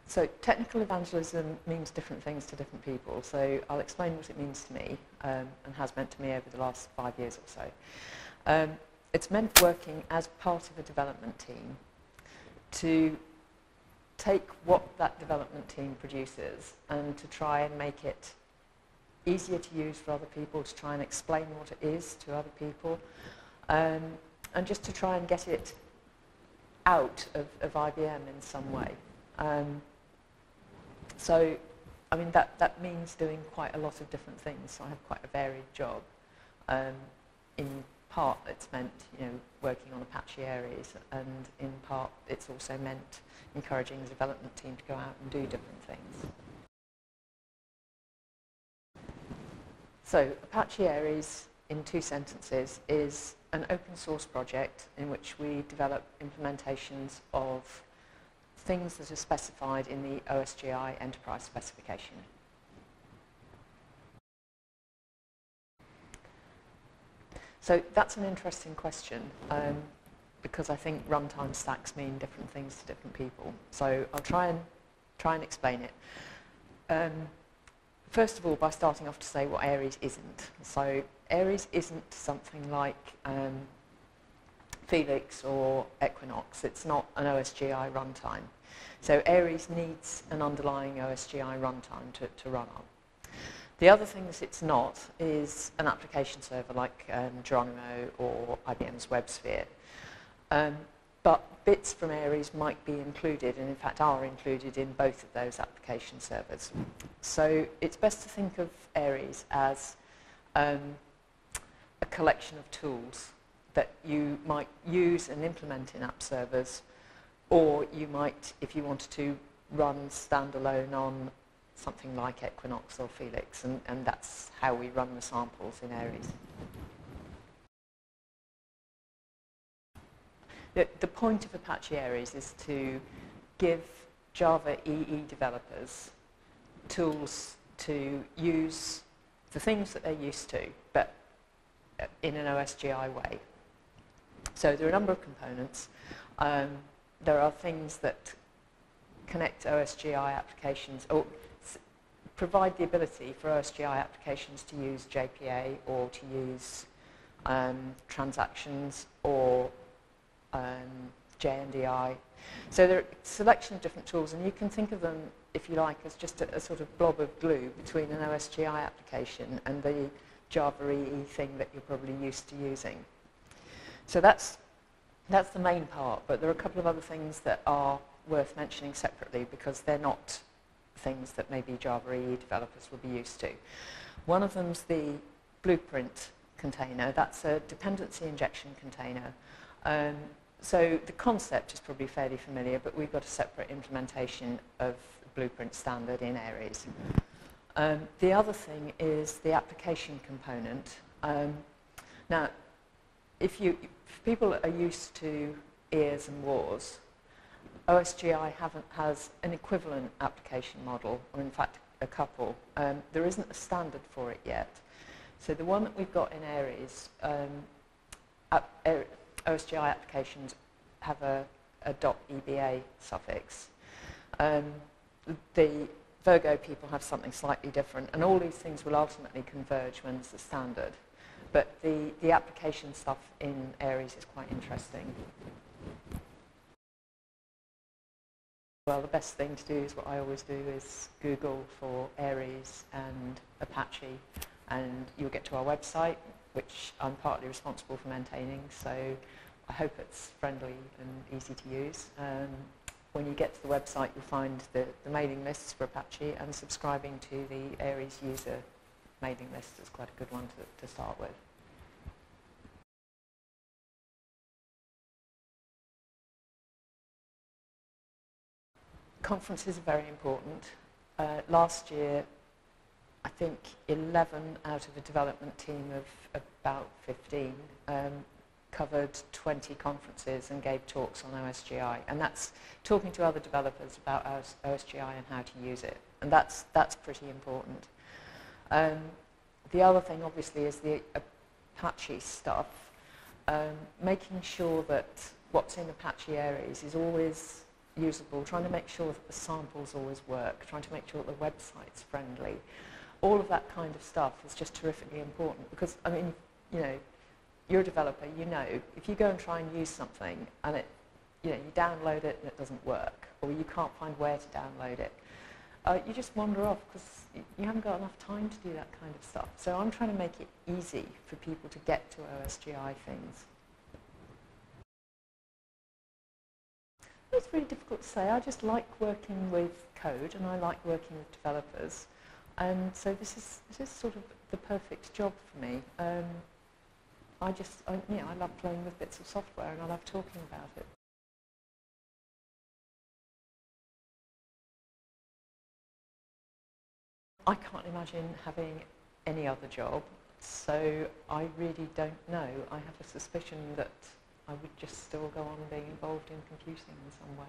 So technical evangelism means different things to different people. So I'll explain what it means to me and has meant to me over the last 5 years or so. It's meant working as part of a development team to take what that development team produces and to try and make it easier to use for other people, to try and explain what it is to other people, and just to try and get it out of IBM in some way. So, I mean, that means doing quite a lot of different things. So I have quite a varied job. In part, it's meant, working on Apache Aries, and in part, it's also meant encouraging the development team to go out and do different things. So, Apache Aries, in 2 sentences, is an open source project in which we develop implementations of things that are specified in the OSGi enterprise specification. So that's an interesting question, because I think runtime stacks mean different things to different people. So I'll try and explain it. First of all, by starting off to say what Aries isn't. So Aries isn't something like Felix or Equinox. It's not an OSGi runtime. So Aries needs an underlying OSGi runtime to run on. The other thing that it's not is an application server like Geronimo or IBM's WebSphere. But bits from Aries might be included, and in fact are included in both of those application servers. So it's best to think of Aries as a collection of tools that you might use and implement in app servers, or you might, if you wanted to, run standalone on something like Equinox or Felix, and that's how we run the samples in Aries. The point of Apache Aries is to give Java EE developers tools to use the things that they're used to, but in an OSGi way. So there are a number of components. There are things that connect OSGi applications, or provide the ability for OSGi applications to use JPA or to use transactions or JNDI. So there are a selection of different tools, and you can think of them, if you like, as just a sort of blob of glue between an OSGi application and the Java EE thing that you're probably used to using. So that's the main part, but there are a couple of other things that are worth mentioning separately because they're not things that maybe Java EE developers will be used to. One of them's the blueprint container. That's a dependency injection container. So the concept is probably fairly familiar, but we've got a separate implementation of the blueprint standard in Aries. The other thing is the application component. Now, if people are used to ears and wars, OSGi has an equivalent application model, or in fact a couple. There isn't a standard for it yet. So the one that we've got in Aries, OSGi applications have a .eba suffix. The Virgo people have something slightly different, and all these things will ultimately converge when it's a standard. But the application stuff in Aries is quite interesting. Well, the best thing to do is what I always do is Google for Aries and Apache, and you'll get to our website, which I'm partly responsible for maintaining, so I hope it's friendly and easy to use. When you get to the website, you'll find the mailing lists for Apache, and subscribing to the Aries user mailing list is quite a good one to start with. Conferences are very important. Last year, I think 11 out of a development team of about 15 covered 20 conferences and gave talks on OSGi, and that's talking to other developers about OSGi and how to use it, and that's pretty important. The other thing, obviously, is the Apache stuff, making sure that what's in Apache Aries is always usable, trying to make sure that the samples always work, trying to make sure that the website's friendly. All of that kind of stuff is just terrifically important because, I mean, you know, you're a developer, you know, if you go and try and use something and it, you know, you download it and it doesn't work, or you can't find where to download it, you just wander off because you haven't got enough time to do that kind of stuff. So I'm trying to make it easy for people to get to OSGi things. It's really difficult to say. I just like working with code and I like working with developers. And so this is sort of the perfect job for me. I love playing with bits of software and I love talking about it. I can't imagine having any other job, so I really don't know. I have a suspicion that I would just still go on being involved in computing in some way.